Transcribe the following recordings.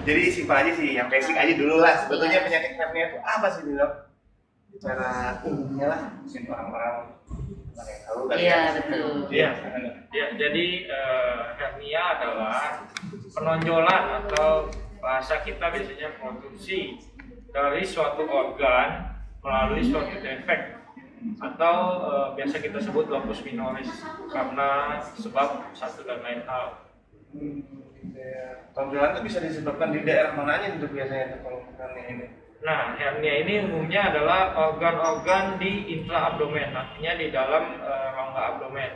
Jadi simpel aja sih, yang basic aja dulu lah. Sebetulnya penyakit hernia itu apa sih dok? Secara umumnya lah, mungkin orang-orang yang tahu kali Iya betul. Iya. Ya, jadi hernia adalah penonjolan atau bahasa kita biasanya protrusi dari suatu organ melalui suatu defek atau biasa kita sebut locus minoris karena sebab satu dan lain hal. Tonjolan itu bisa disebabkan di daerah mananya itu biasanya kalau hernia ini? Nah, hernia ini umumnya adalah organ-organ di intraabdomen, artinya di dalam rongga abdomen.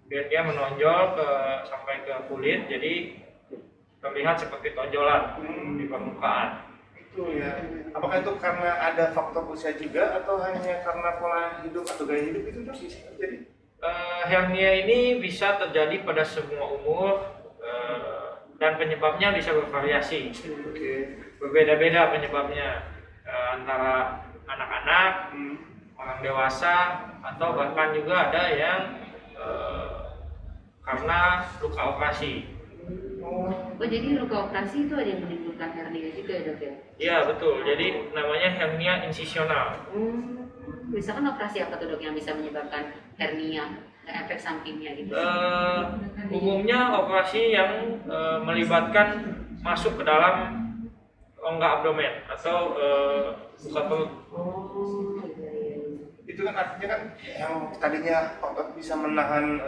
Dia menonjol sampai ke kulit, jadi terlihat seperti tonjolan di permukaan. Itu ya. Apakah itu karena ada faktor usia juga atau hanya karena pola hidup atau gaya hidup itu dok bisa terjadi? Hernia ini bisa terjadi pada semua umur dan penyebabnya bisa bervariasi. Berbeda-beda penyebabnya. Antara anak-anak, orang dewasa, atau bahkan juga ada yang karena luka operasi. Oh jadi luka operasi itu ada yang menimbulkan hernia juga ya dok ya? Iya betul, jadi namanya hernia insisional. Misalkan operasi apa tuh dok yang bisa menyebabkan hernia, efek sampingnya gitu? Umumnya operasi yang melibatkan masuk ke dalam rongga abdomen atau buka perut. Itu kan artinya kan yang tadinya otot bisa menahan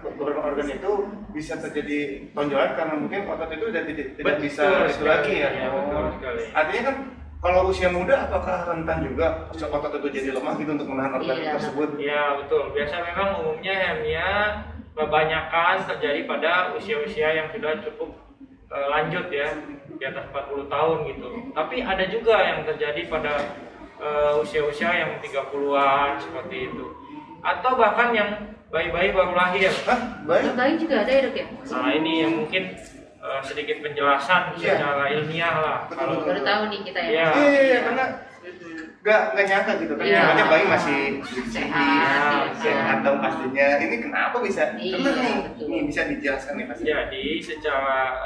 beberapa organ itu bisa terjadi tonjolan karena mungkin otot itu udah tidak bisa itu lagi ya. Betul sekali. Artinya kan kalau usia muda apakah rentan juga otot itu jadi lemah gitu untuk menahan organ tersebut? Iya betul. Biasa memang umumnya hernia kebanyakan terjadi pada usia-usia yang sudah cukup lanjut ya, di atas 40 tahun gitu. Tapi ada juga yang terjadi pada usia-usia yang 30-an seperti itu. Atau bahkan yang bayi-bayi baru lahir. Bayi juga ada ya dok ya? Nah ini yang mungkin sedikit penjelasan secara ilmiah lah. Kalau baru tahu nih kita ya. Iya, karena nggak nyangka gitu kan. Namanya bayi masih sehat dong pastinya. Ini kenapa bisa? Ini bisa dijelaskan nih pasti. Jadi secara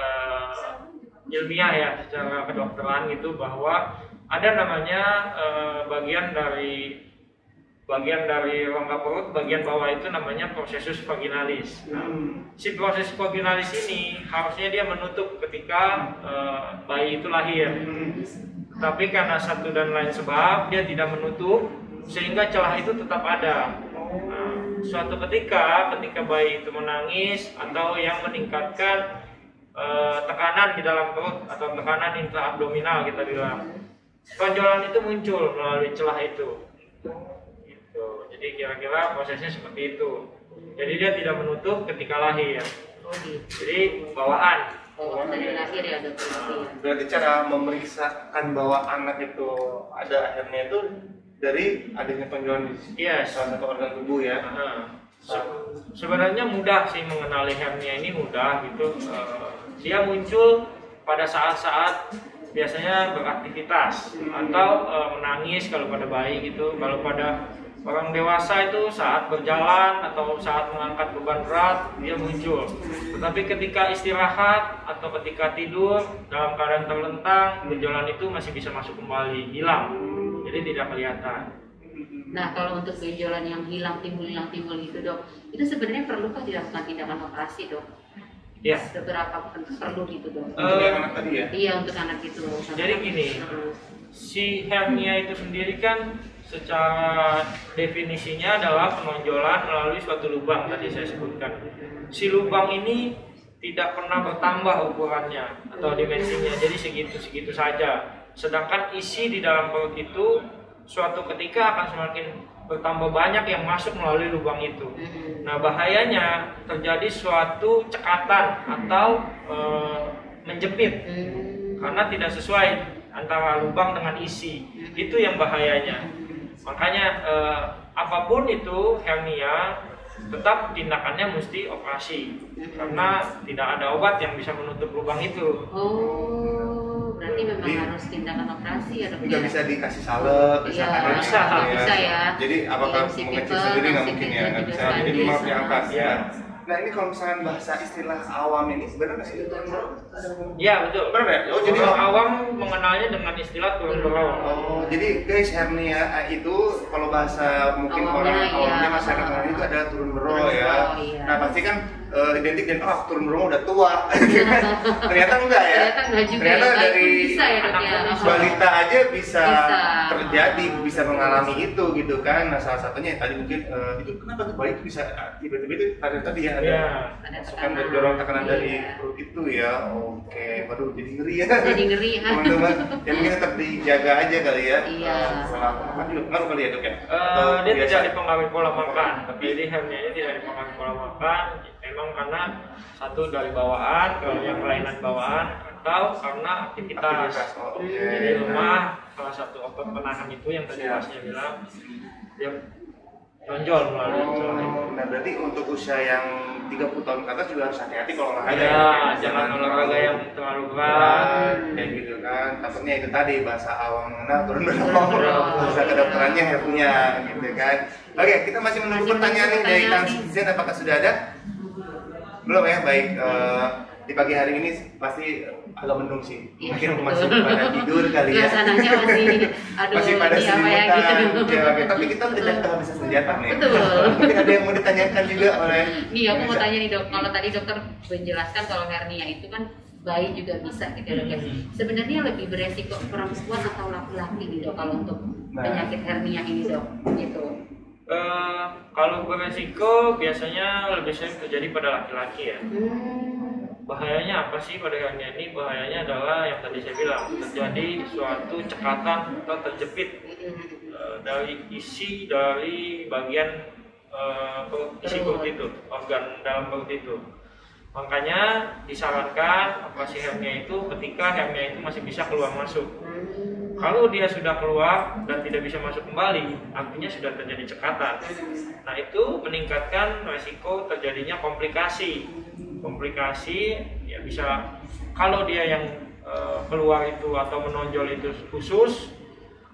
ilmiah ya, secara kedokteran gitu bahwa ada namanya bagian dari rongga perut bagian bawah itu namanya processus vaginalis. Nah, si proses vaginalis ini harusnya dia menutup ketika bayi itu lahir. Tapi karena satu dan lain sebab dia tidak menutup sehingga celah itu tetap ada. Nah, suatu ketika bayi itu menangis atau yang meningkatkan tekanan di dalam perut atau tekanan intraabdominal kita bilang, tonjolan itu muncul melalui celah itu. Gitu. Jadi kira-kira prosesnya seperti itu. Jadi dia tidak menutup ketika lahir. Jadi bawaan. Dari lahir ya dok. Berarti cara memeriksakan bahwa anak itu ada hernia itu dari adanya tonjolan di salah satu organ tubuh ya. Sebenarnya mudah sih mengenali hernia ini, mudah gitu. Dia muncul pada saat-saat biasanya beraktivitas atau menangis kalau pada bayi gitu. Kalau pada orang dewasa itu saat berjalan atau saat mengangkat beban berat dia muncul. Tetapi ketika istirahat atau ketika tidur dalam keadaan terlentang, benjolan itu masih bisa masuk kembali, hilang. Jadi tidak kelihatan. Nah kalau untuk benjolan yang hilang timbul gitu dok, itu sebenarnya perlukah dilakukan tindakan operasi dok? Ya. Seberapa perlu gitu dok? Untuk anak tadi ya? Iya untuk anak itu. Jadi gini, si hernia itu sendiri kan secara definisinya adalah penonjolan melalui suatu lubang tadi saya sebutkan. Si lubang ini tidak pernah bertambah ukurannya atau dimensinya, jadi segitu saja. Sedangkan isi di dalam perut itu suatu ketika akan semakin bertambah banyak yang masuk melalui lubang itu. Nah bahayanya terjadi suatu cekatan atau menjepit karena tidak sesuai antara lubang dengan isi. Itu yang bahayanya. Makanya apapun itu hernia tetap tindakannya mesti operasi karena tidak ada obat yang bisa menutup lubang itu. Oh, berarti memang harus tindakan operasi ya dok? Nggak bisa dikasih salep, bisa ya. Jadi apakah mengecil sendiri nggak mungkin ya? Nggak bisa. Jadi memang diangkat ya. Nah ini kalau misalkan bahasa istilah awam ini sebenarnya masih turun berong? Iya betul. Benar ya? Oh jadi Orang awam mengenalnya dengan istilah turun berong. Oh jadi guys, hernia itu kalau bahasa mungkin orang awamnya masyarakat orang itu adalah turun berong ya. Iya. Nah pasti kan identik dengan turun berong udah tua. Ternyata enggak ya? Ternyata enggak juga. Ternyata ya. dari Bisa ya dok ya. balita aja bisa terjadi, Oh. bisa mengalami itu gitu kan. Nah salah satunya tadi mungkin itu kenapa tuh bayi bisa tiba-tiba itu tadi ya ada Ada masukan dari tekanan. dorong tekanan dari Iya. perut itu ya. Oke, waduh jadi ngeri ya. Jadi ngeri ya. Teman-teman, ya mungkin tetap dijaga aja kali ya. Iya. Salah makan juga ngaruh kali ya dok ya. Dia biasa? tidak dipengaruhi pola makan, tapi jadi hernia ini tidak dipengaruhi pola makan. Memang karena satu dari bawaan, kalau yang kelainan bawaan, atau karena aktivitas. Oh, oke. Jadi rumah salah satu obat penahan itu yang tadi Siap. masnya bilang dia menonjol melalui celah itu. Nah berarti untuk usia yang 30 tahun ke atas juga harus hati-hati kalau olahraga Ya, ya. jangan olahraga yang terlalu berat. berat kayak gitu kan, takutnya itu tadi bahasa awam mengenal turun berong, bahasa kedokterannya hernia gitu kan. Oke, kita masih menunggu pertanyaan nih dari Kang Zen, apakah sudah ada? Belum ya, baik. Di pagi hari ini pasti agak mendung sih, Iya, mungkin masih betul. pada tidur kali ya. Suasananya masih Masih pada ini apa ya selimutan. gitu. Ya, oke. Tapi kita udah kehabisan senjata nih. Betul. Mungkin ada yang mau ditanyakan juga oleh. Nih aku mau tanya nih dok, kalau tadi dokter menjelaskan kalau hernia itu kan bayi juga bisa gitu ya dok ya. Sebenarnya lebih beresiko perempuan atau laki-laki nih dok kalau untuk penyakit hernia ini dok gitu. Kalau beresiko biasanya lebih sering terjadi pada laki-laki ya. Bahayanya apa sih pada hernia ini? Bahayanya adalah yang tadi saya bilang, terjadi suatu cekatan atau terjepit dari isi dari bagian isi perut itu, organ dalam perut itu. Makanya disarankan operasi hernia itu ketika hernia itu masih bisa keluar masuk. Kalau dia sudah keluar dan tidak bisa masuk kembali, artinya sudah terjadi cekatan. Nah itu meningkatkan resiko terjadinya komplikasi. Komplikasi ya bisa kalau dia yang keluar itu atau menonjol itu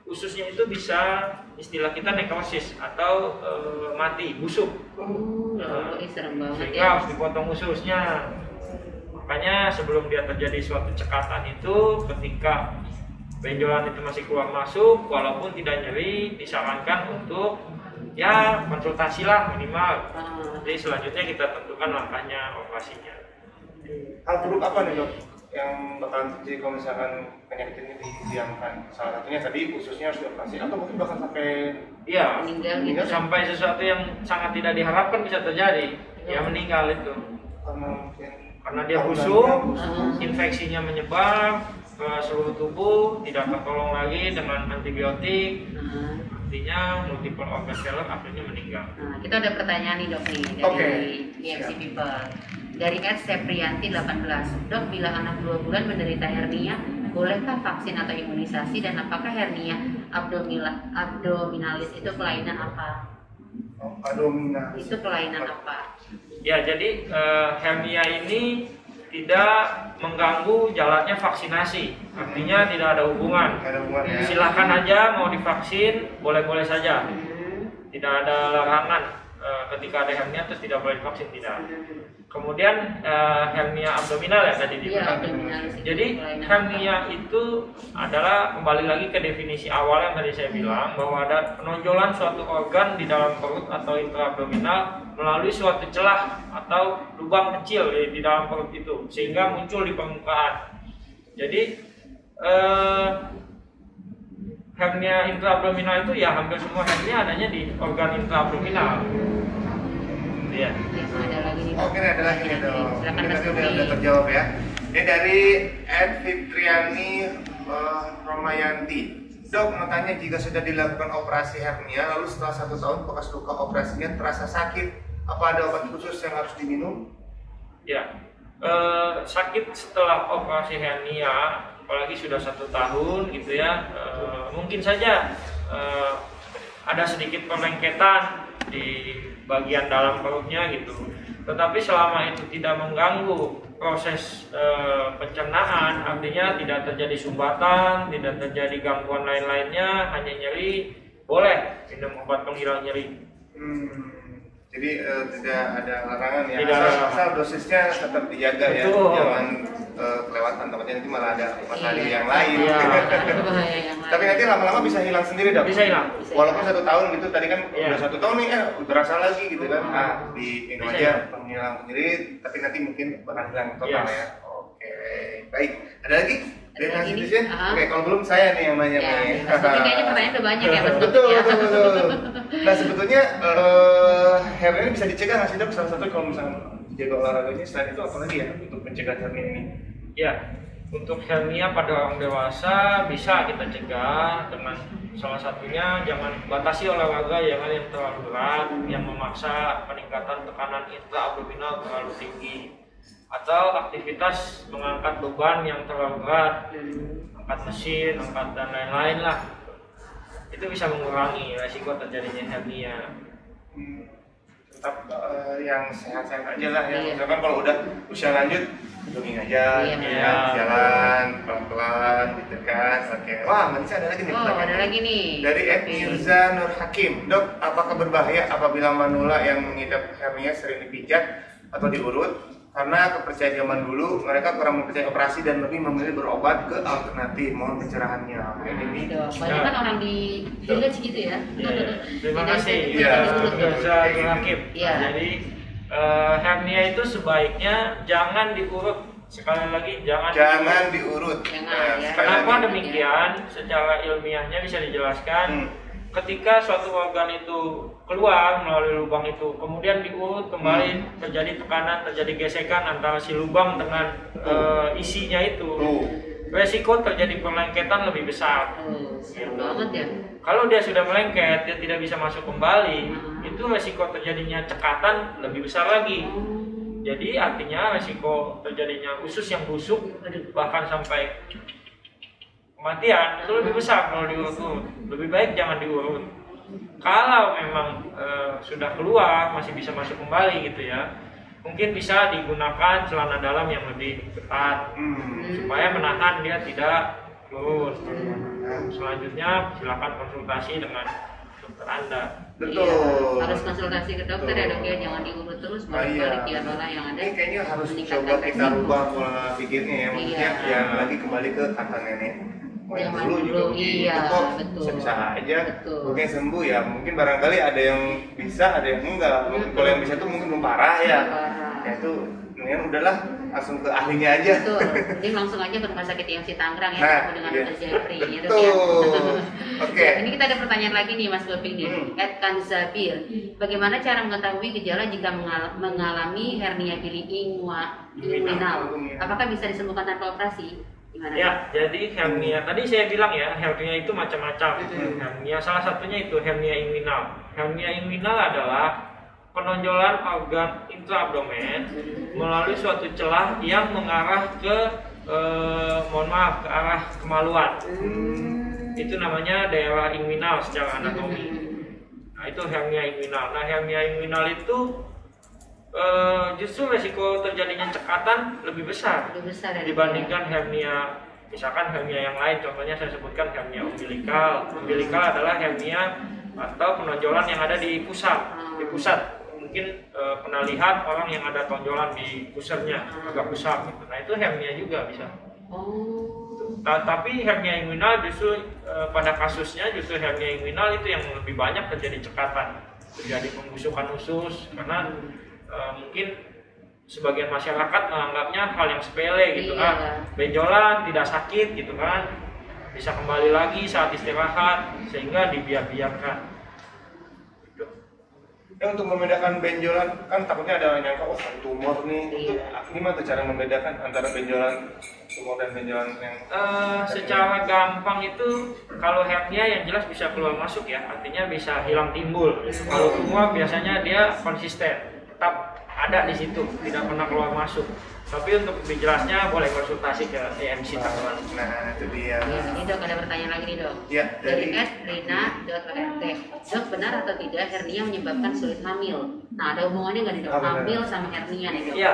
ususnya itu bisa istilah kita nekrosis atau mati, busuk. Ini serem banget Sehingga ya. harus dipotong ususnya. Makanya sebelum dia terjadi suatu cekatan itu, ketika benjolan itu masih keluar masuk, walaupun tidak nyeri, disarankan untuk ya konsultasilah minimal. Jadi selanjutnya kita tentukan langkahnya, operasinya. Hal buruk apa nih dok yang bakalan terjadi kalau misalkan penyakit ini didiamkan? Salah satunya tadi ususnya harus dioperasi atau mungkin bahkan sampai Iya, Meninggal gitu. sampai sesuatu yang sangat tidak diharapkan bisa terjadi, ya meninggal itu. Karena dia busuk, infeksinya menyebar ke seluruh tubuh, tidak tertolong lagi dengan antibiotik, artinya multiple organ failure akhirnya meninggal. Nah, kita ada pertanyaan nih dok nih dari Oke. PFC People. Dari Ed Seprianti 18. Dok, bila anak 2 bulan menderita hernia, bolehkah vaksin atau imunisasi, dan apakah hernia abdominalis itu kelainan apa? Abdominalis. Itu kelainan apa? Ya, jadi hernia ini tidak mengganggu jalannya vaksinasi, artinya tidak ada hubungan. Nggak ada hubungan ya. Silahkan aja mau divaksin, boleh-boleh saja. Tidak ada larangan ketika ada hernia terus tidak boleh divaksin, tidak. Kemudian hernia abdominal ya tadi Iya, dibilang. abdominalis itu Jadi kelainan hernia itu adalah kembali lagi ke definisi awal yang tadi saya bilang, bahwa ada penonjolan suatu organ di dalam perut atau intraabdominal melalui suatu celah atau lubang kecil di dalam perut itu sehingga muncul di permukaan. Jadi hernia intraabdominal itu ya hampir semua hernia adanya di organ intraabdominal. Iya. apa. Ada lagi nih dok. Oke, ada lagi nih dok. Silakan Ini Mas tadi Budi. udah terjawab ya. Ini dari Ed Fitriani Romayanti. Dok, mau tanya, jika sudah dilakukan operasi hernia, lalu setelah 1 tahun bekas luka operasinya terasa sakit, apa ada obat khusus yang harus diminum? Ya, sakit setelah operasi hernia, apalagi sudah 1 tahun gitu ya, mungkin saja ada sedikit perlengketan di bagian dalam perutnya gitu. Tetapi selama itu tidak mengganggu proses pencernaan, artinya tidak terjadi sumbatan, tidak terjadi gangguan lain-lainnya, hanya nyeri, boleh minum obat penghilang nyeri. Jadi tidak ada larangan ya, Tidak. asal dosisnya tetap dijaga. Betul. Ya, jangan kelewatan, takutnya nanti malah ada masalah yang lain. Iya. Ada bahaya yang lain. Tapi nanti lama-lama bisa hilang sendiri, Dok. Bisa hilang. Walaupun 1 tahun gitu, tadi kan Iya. udah 1 tahun nih, berasa lagi gitu kan. Nah, di minum Bisa aja hilang. penghilang sendiri, tapi nanti mungkin bakal hilang total Iya. ya. Oke, baik. Ada lagi? Dari Ada lagi nih. Nasibution? Oke, kalau belum saya nih yang nanya Ya, nih. tapi kayaknya pertanyaan udah banyak ya Mas Betul, Taufik ya. betul, betul. Nah, sebetulnya hernia ini bisa dicegah nggak sih, Dok? Salah satu kalau misalnya jaga olahraganya, selain itu apa lagi ya untuk mencegah hernia ini? Ya, untuk hernia pada orang dewasa bisa kita cegah dengan salah satunya jangan batasi olahraga jangan yang terlalu berat yang memaksa peningkatan tekanan intraabdominal terlalu tinggi atau aktivitas mengangkat beban yang terlalu berat, angkat mesin, angkat dan lain-lain lah. Itu bisa mengurangi resiko terjadinya hernia. Tetap yang sehat-sehat aja lah ya. Iya. Misalkan kalau udah usia lanjut, jogging aja, Iya, ya, jalan pelan-pelan gitu kan. Oke. Wah, nanti ada lagi nih Oh, pertanyaan. ada lagi nih. Dari Mirza Nur Hakim. Dok, apakah berbahaya apabila manula yang mengidap hernia sering dipijat atau diurut? Karena kepercayaan zaman dulu, mereka kurang mempercayai operasi dan lebih memilih berobat ke alternatif. Mohon pencerahannya. Ini. Banyak kan orang di village gitu ya. Terima Tidak kasih. bisa Iya. diurut ya. Mirza Nur Hakim. Iya. Jadi hernia itu sebaiknya jangan diurut. Sekali lagi Jangan diurut. Jangan, ya. sekali Kenapa lagi. demikian? Secara ilmiahnya bisa dijelaskan. Ketika suatu organ itu keluar melalui lubang itu, kemudian diurut kembali, terjadi tekanan, terjadi gesekan antara si lubang dengan isinya itu. Tuh. Resiko terjadi perlengketan lebih besar. Oh, serem banget ya. Kalau dia sudah melengket, dia tidak bisa masuk kembali, itu resiko terjadinya cekatan lebih besar lagi. Jadi artinya resiko terjadinya usus yang busuk bahkan sampai kematian itu lebih besar kalau diurut. Lebih baik jangan diurut. Kalau memang sudah keluar masih bisa masuk kembali gitu ya, mungkin bisa digunakan celana dalam yang lebih ketat supaya menahan dia tidak turun. Selanjutnya silakan konsultasi dengan dokter Anda. Betul. Iya, harus konsultasi ke dokter ya Dok ya, jangan diurut terus balik dia malah yang ada. Ini kayaknya harus meningkatkan coba kita resiko. rubah pola pikirnya ya, maksudnya Iya. yang lagi kembali ke kata nenek moyang Zaman dulu juga dulu, begitu iya, kok betul. bisa aja Betul. mungkin sembuh ya, mungkin barangkali ada yang bisa ada yang enggak, mungkin kalau yang bisa tuh mungkin belum parah ya, Parah. ya itu mendingan udahlah langsung ke ahlinya aja. Betul. Jadi langsung aja ke rumah sakit IMC Tangerang ya, Nah, ketemu dengan iya. Dr. Jeffrey ya Dok Betul. ya. Oke. Ya, ini kita ada pertanyaan lagi nih Mas Goping nih. Edkan Zabir, bagaimana cara mengetahui gejala jika mengalami hernia inguinal? Apakah bisa disembuhkan tanpa operasi? Gimana? Ya, jadi hernia tadi saya bilang ya, hernia itu macam-macam. Hernia salah satunya itu hernia inguinal. Hernia inguinal adalah penonjolan organ intraabdomen melalui suatu celah yang mengarah ke mohon maaf, ke arah kemaluan. Itu namanya daerah inguinal secara anatomi. Nah, itu hernia inguinal. Nah, hernia inguinal itu justru resiko terjadinya cekatan lebih besar Lebih besar ya, dibandingkan hernia, misalkan hernia yang lain. Contohnya saya sebutkan hernia umbilikal. Umbilikal adalah hernia atau penonjolan yang ada di pusat. Di pusat mungkin pernah lihat orang yang ada tonjolan di pusarnya agak besar gitu. Nah, itu hernia juga bisa. Oh. Tapi hernia inguinal justru pada kasusnya justru hernia inguinal itu yang lebih banyak terjadi cekatan, terjadi pembusukan usus karena mungkin sebagian masyarakat menganggapnya hal yang sepele gitu kan, benjolan tidak sakit gitu kan, bisa kembali lagi saat istirahat sehingga dibiarkan. Ya, untuk membedakan benjolan kan takutnya ada yang nyangka tumor nih. Itu gimana tuh cara membedakan antara benjolan tumor dan benjolan yang secara gampang itu kalau hernia yang jelas bisa keluar masuk ya, artinya bisa hilang timbul. Kalau tumor biasanya dia konsisten, tetap ada di situ, tidak pernah keluar masuk. Tapi untuk lebih jelasnya boleh konsultasi ke EMC Tangerang. nah itu dia. Ya, ini Dok ada pertanyaan lagi nih Dok. Ya, Dari @rina.rt. Dok, benar atau tidak hernia menyebabkan sulit hamil? Nah, ada hubungannya nggak nih Dok? Ah, benar. Hamil sama hernia nih Dok? Iya,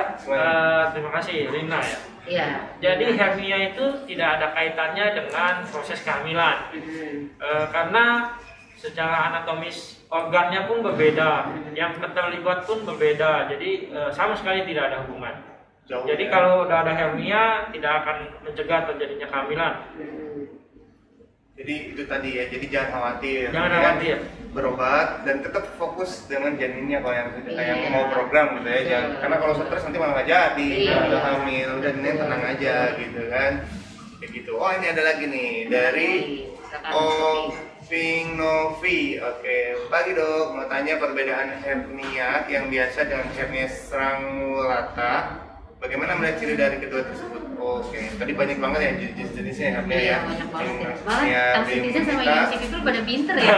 terima kasih Rina ya. Iya. Jadi hernia itu tidak ada kaitannya dengan proses kehamilan. Karena secara anatomis organnya pun berbeda, yang terlibat pun berbeda, jadi sama sekali tidak ada hubungan. Jauh Jadi ya. kalau udah ada hernia tidak akan mencegah terjadinya kehamilan. Jadi itu tadi ya, jadi jangan khawatir. Jangan ya. khawatir. Berobat dan tetap fokus dengan janinnya kalau yang Iya. mau program gitu ya. Jangan, karena kalau stres nanti malah nggak jadi, Iya. udah hamil, udah ini tenang aja gitu kan. Kayak gitu. Oh ini ada lagi nih dari Oping Novi. Oke, pagi dok, mau tanya perbedaan hernia yang biasa dengan hernia strangulata. Bagaimana melihat ciri dari kedua tersebut? Oke, tadi banyak banget ya jenis-jenisnya hernia Iya, ya. banyak banget ya. Hernia Malah Taksidiza sama Demonita. Yansi itu pada pinter ya.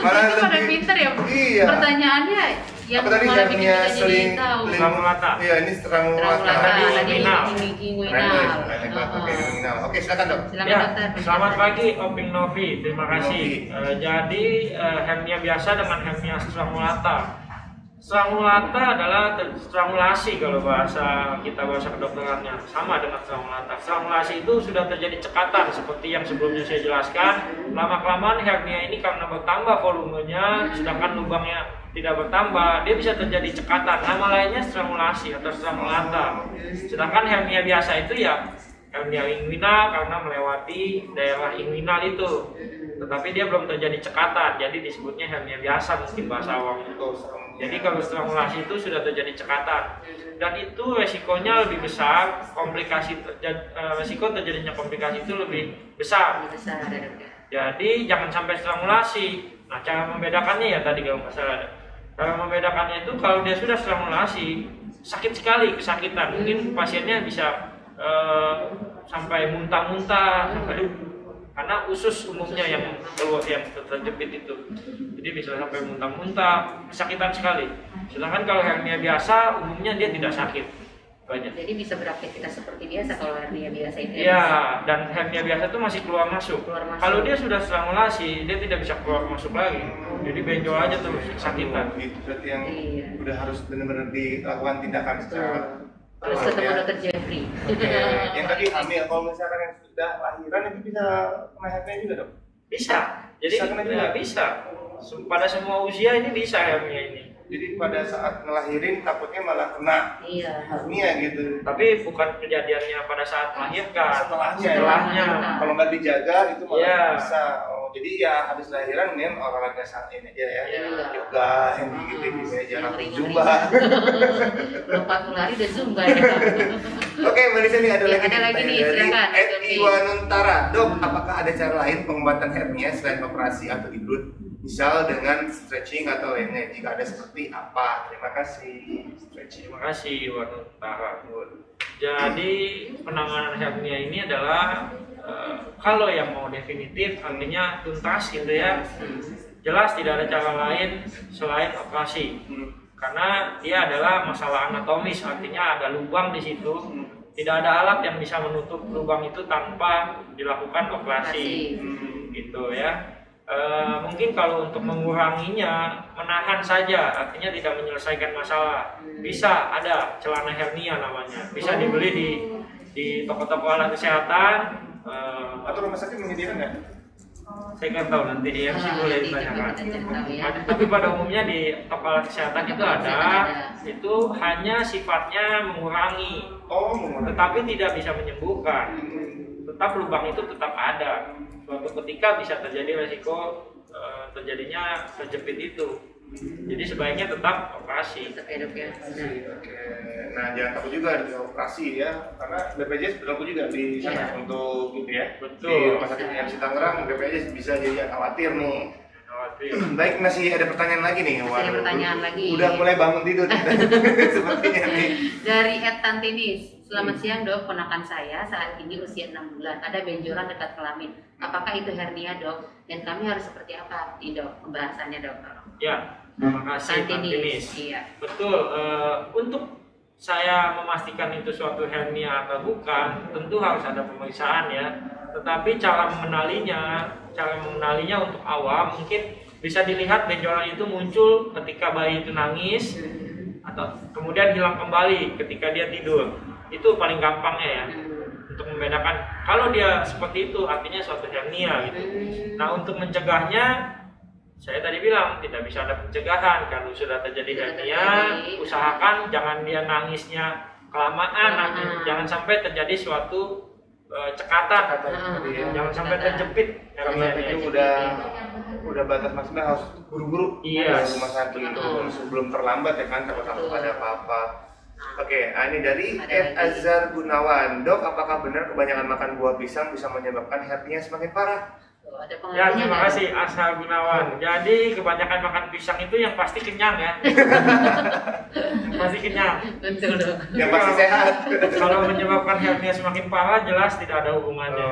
Malah Itu pada lebih- pinter ya. Iya. Pertanyaannya yang Apa tadi malah bikin hernia kita jadi seling tahu. Strangulata. Iya, ini strangulata. Strangulata, tadi Inguinal. inguinal. Oke, inguinal. Oke, silakan dok. Silakan Ya, dokter. selamat pagi Oping Novi, terima kasih. Novi. Jadi hernia biasa dengan hernia strangulata. Strangulata adalah strangulasi kalau bahasa kedokterannya, sama dengan strangulata. Strangulasi itu sudah terjadi cekatan seperti yang sebelumnya saya jelaskan. Lama-kelamaan hernia ini karena bertambah volumenya, sedangkan lubangnya tidak bertambah, dia bisa terjadi cekatan. Nama lainnya strangulasi atau strangulata. Sedangkan hernia biasa itu ya hernia inguinal karena melewati daerah inguinal itu, tetapi dia belum terjadi cekatan, jadi disebutnya hernia biasa mungkin bahasa awamnya. Jadi kalau strangulasi itu sudah terjadi cekatan, dan itu resikonya lebih besar, resiko terjadinya komplikasi itu lebih besar. Lebih besar ada dokter. Jadi jangan sampai strangulasi. Nah, cara membedakannya ya tadi kalau nggak salah ada. Cara membedakannya itu kalau dia sudah strangulasi, sakit sekali, kesakitan. Mungkin pasiennya bisa sampai muntah-muntah, karena usus umumnya yang keluar yang terjepit itu, jadi bisa sampai muntah-muntah, kesakitan sekali. Sedangkan kalau hernia biasa umumnya dia tidak sakit banyak. Jadi bisa beraktivitas seperti biasa kalau hernia biasa itu. Iya, dan hernia biasa itu masih keluar masuk. Keluar masuk. Kalau dia sudah strangulasi, dia tidak bisa keluar masuk lagi. Jadi benjol aja terus, kesakitan. Itu berarti yang Iya. udah harus benar-benar dilakukan tindakan secara Terus tepat ketemu ya. dokter Jeffrey. Oke, yang tadi hamil, kalau misalkan yang sudah lahiran itu bisa kena hernia juga dok? Bisa. Jadi Bisa kena juga? ya, bisa. Pada semua usia ini bisa hernia ini. Jadi pada saat ngelahirin takutnya malah kena Iya. hernia gitu. Tapi bukan kejadiannya pada saat melahirkan. Setelahnya. Kalau nggak dijaga itu malah Iya. bisa. Oh, jadi ya habis lahiran mending olahraga saat ini aja ya. Iya. Yoga, yang gitu ya, jalan Ngeri-ngeri. zumba. Belum 40 hari udah zumba ya. Oke, Mbak Lisa nih ada Ya, lagi ada lagi nih, dari silakan, Ed Sofi. Iwanuntara. Dok, apakah ada cara lain pengobatan hernia selain operasi atau iglut? Misal dengan stretching atau lainnya. Jika ada seperti apa? Terima kasih. Stretching. Terima kasih Wanutara. Jadi penanganan hernia ini adalah kalau yang mau definitif artinya tuntas gitu ya, jelas tidak ada cara lain selain operasi. Karena dia adalah masalah anatomis, artinya ada lubang di situ. Tidak ada alat yang bisa menutup lubang itu tanpa dilakukan operasi. Gitu ya. Mungkin kalau untuk menguranginya, menahan saja, artinya tidak menyelesaikan masalah. Bisa ada celana hernia namanya, bisa dibeli di toko-toko alat kesehatan. Atau rumah sakit menyediakan nggak? Saya nggak tahu nanti di MC boleh nanti ditanyakan. kita cari tahu ya. Tapi pada umumnya di toko alat kesehatan itu ada, itu hanya sifatnya mengurangi, Oh, tetapi tidak bisa menyembuhkan. Tetap lubang itu tetap ada. Suatu ketika bisa terjadi resiko terjadinya terjepit itu. Jadi sebaiknya tetap operasi. Tetap ya dok ya. Oke. Nah, jangan takut juga di operasi ya, karena BPJS berlaku juga di sana Iya. untuk gitu ya. Betul. Di Rumah Sakit MC Tangerang BPJS bisa jadi khawatir nih. Khawatir. Baik, masih ada pertanyaan lagi nih. Masih ada pertanyaan lagi. Udah mulai bangun tidur sepertinya nih. Dari Ed Tantinis, selamat siang dok, ponakan saya saat ini usia 6 bulan, ada benjolan dekat kelamin. Apakah itu hernia dok? Dan kami harus seperti apa nih dok? Pembahasannya dok. Ya, terima kasih Tantinis. Iya. Betul. Untuk saya memastikan itu suatu hernia atau bukan, tentu harus ada pemeriksaan ya. Tetapi cara mengenalinya untuk awam mungkin bisa dilihat benjolan itu muncul ketika bayi itu nangis atau kemudian hilang kembali ketika dia tidur. Itu paling gampangnya ya. Untuk untuk membedakan kalau dia seperti itu artinya suatu hernia gitu. Nah untuk mencegahnya saya tadi bilang tidak bisa ada pencegahan. Kalau sudah terjadi hernia, usahakan jangan dia nangisnya kelamaan, jangan sampai terjadi suatu cekatan, jangan sampai terjepit karena itu udah batas maksimal harus buru-buru ke rumah sakit sebelum terlambat ya kan, takut ada apa-apa. Oke, ini dari Ed Azhar Gunawan. Dok, apakah benar kebanyakan makan buah pisang bisa menyebabkan hernia semakin parah? Ya, terima kasih Azhar Gunawan. Jadi kebanyakan makan pisang itu yang pasti kenyang ya. Pasti kenyang. Betul dong. Yang pasti sehat. Kalau menyebabkan hernia semakin parah jelas tidak ada hubungannya.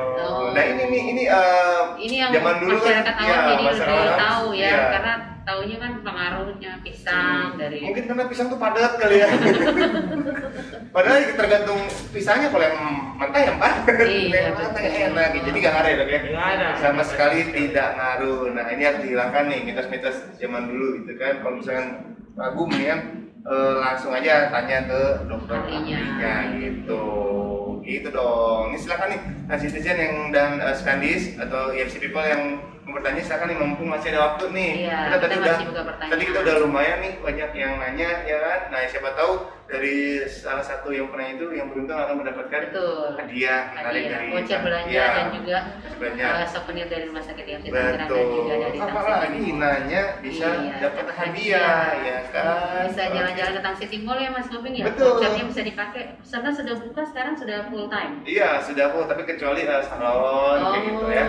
Nah ini yang zaman dulu masyarakat kan, awam jadi lebih awam, tahu ya, iya. karena taunya kan pengaruhnya pisang dari. Mungkin karena pisang tuh padat kali ya. Padahal tergantung pisangnya, kalau yang mentah yang padat, yang matang enak. Jadi nggak ngaruh ya dok ya? Nggak ada. Sama sekali tidak ngaruh. Nah ini harus dihilangkan nih mitos-mitos zaman dulu gitu kan. Kalau misalkan ragu mendingan langsung aja tanya ke dokter ahlinya gitu. Gitu dong. Ini silakan nih netizen yang dan Skandis atau EFC people yang bertanya, silakan nih, mumpung masih ada waktu nih. Iya, Tadi kita udah lumayan nih banyak yang nanya ya kan. Nah siapa tahu dari salah satu yang pernah itu yang beruntung akan mendapatkan hadiah menarik dari voucher belanja dan juga souvenir dari rumah sakit yang betul. dan juga dari Apalagi nanya bisa dapat hadiah ya kan. Bisa jalan-jalan ke Tang City Mall ya Mas Noping ya. Betul. Vouchernya bisa dipakai. Karena sudah buka sekarang sudah full time. Iya sudah full, tapi kecuali salon kayak gitu ya.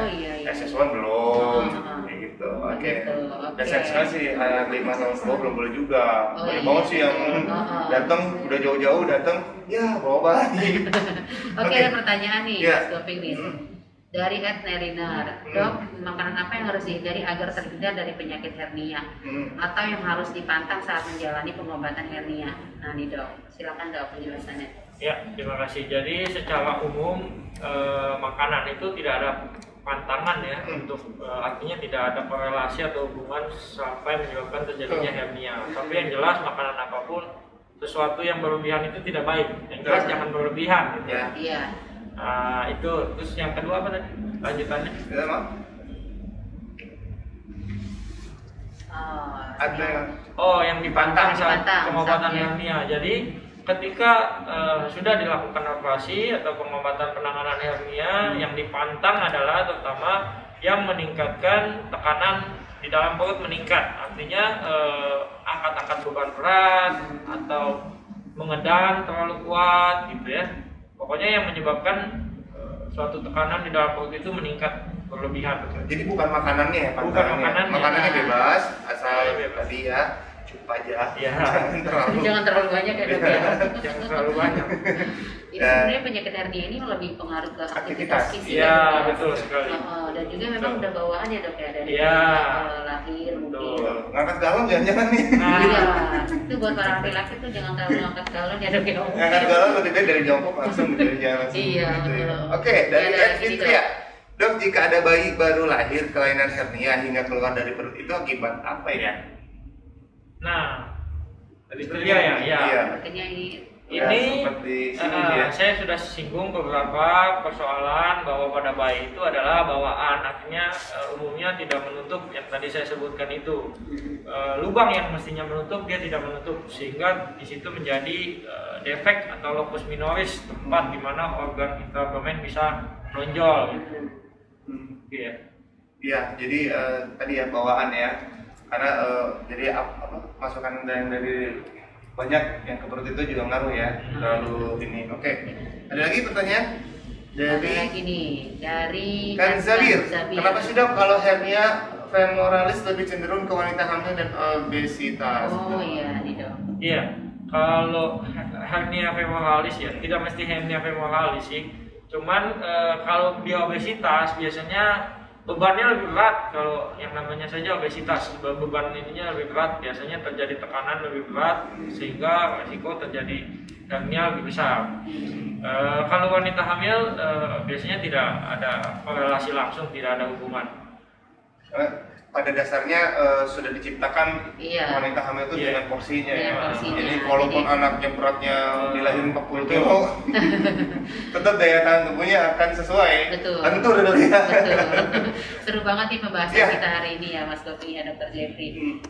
SS1 belum kayak gitu. Oke. Dan saya sekali sih anak 5 tahun ke bawah belum boleh juga. Banyak banget sih yang datang udah jauh-jauh datang ya bawa bayi. Oke, ada pertanyaan nih Mas Noping nih. Dari Ed Nerinar, dok, makanan apa yang harus dihindari agar terhindar dari penyakit hernia atau yang harus dipantang saat menjalani pengobatan hernia? Nah nih dok, silakan dok penjelasannya. Ya, terima kasih. Jadi secara umum makanan itu tidak ada pantangan ya, untuk artinya tidak ada korelasi atau hubungan sampai menyebabkan terjadinya hernia. Tapi yang jelas makanan apapun, sesuatu yang berlebihan itu tidak baik. Yang jelas jangan berlebihan. Gitu. Iya. Itu terus yang kedua apa tadi lanjutannya? Yang dipantang saat pengobatan hernia. Jadi ketika sudah dilakukan operasi atau pengobatan penanganan hernia, yang dipantang adalah terutama yang meningkatkan tekanan di dalam perut meningkat, artinya angkat-angkat beban berat atau mengedang terlalu kuat gitu ya. Pokoknya yang menyebabkan suatu tekanan di dalam perut itu meningkat berlebihan. Jadi bukan makanannya ya, bukan makanannya. Makanannya bebas, asal tadi ya cukup aja. Ya. Jangan terlalu banyak ya dok ya. Jangan terlalu banyak. Ini sebenarnya penyakit hernia ini lebih pengaruh ke aktivitas fisik. Iya, betul sekali. Dan juga memang udah bawaan ya dok ya dari lahir mungkin. Ngangkat galon jangan-jangan nih. Iya, itu buat para laki-laki tuh jangan terlalu ngangkat galon ya dok ya. Ngangkat galon lebih baik dari jongkok langsung dari jalan. Iya. Oke, dari Fitria. Dok, jika ada bayi baru lahir kelainan hernia hingga keluar dari perut itu akibat apa ya? Nah, dari Fitria ya. Artinya ini ya. Saya sudah singgung beberapa persoalan bahwa pada bayi itu adalah bawaan, artinya umumnya tidak menutup yang tadi saya sebutkan itu. Lubang yang mestinya menutup dia tidak menutup, sehingga di situ menjadi defek atau locus minoris, tempat di mana organ intraabdomen bisa menonjol gitu. Iya, jadi tadi ya bawaan ya. Karena jadi masukan dari banyak yang ke perut itu juga ngaruh ya, terlalu ini. Oke. Ada lagi pertanyaan dari Kanzabir. Kenapa sih dok kalau hernia femoralis lebih cenderung ke wanita hamil dan obesitas? Iya, kalau hernia femoralis ya tidak mesti hernia femoralis sih. Cuman kalau dia obesitas biasanya bebannya lebih berat. Kalau yang namanya saja obesitas, beban ininya lebih berat, biasanya terjadi tekanan lebih berat sehingga risiko terjadi hernia lebih besar. Kalau wanita hamil biasanya tidak ada korelasi langsung, tidak ada hubungan. pada dasarnya sudah diciptakan wanita hamil itu dengan porsinya ya. Jadi walaupun anaknya beratnya dilahirin 40 kilo, tetap daya tahan tubuhnya akan sesuai. Betul. Tentu dong ya. Betul. Seru banget nih pembahasan kita hari ini ya Mas Kopi ya Dr. Jeffrey.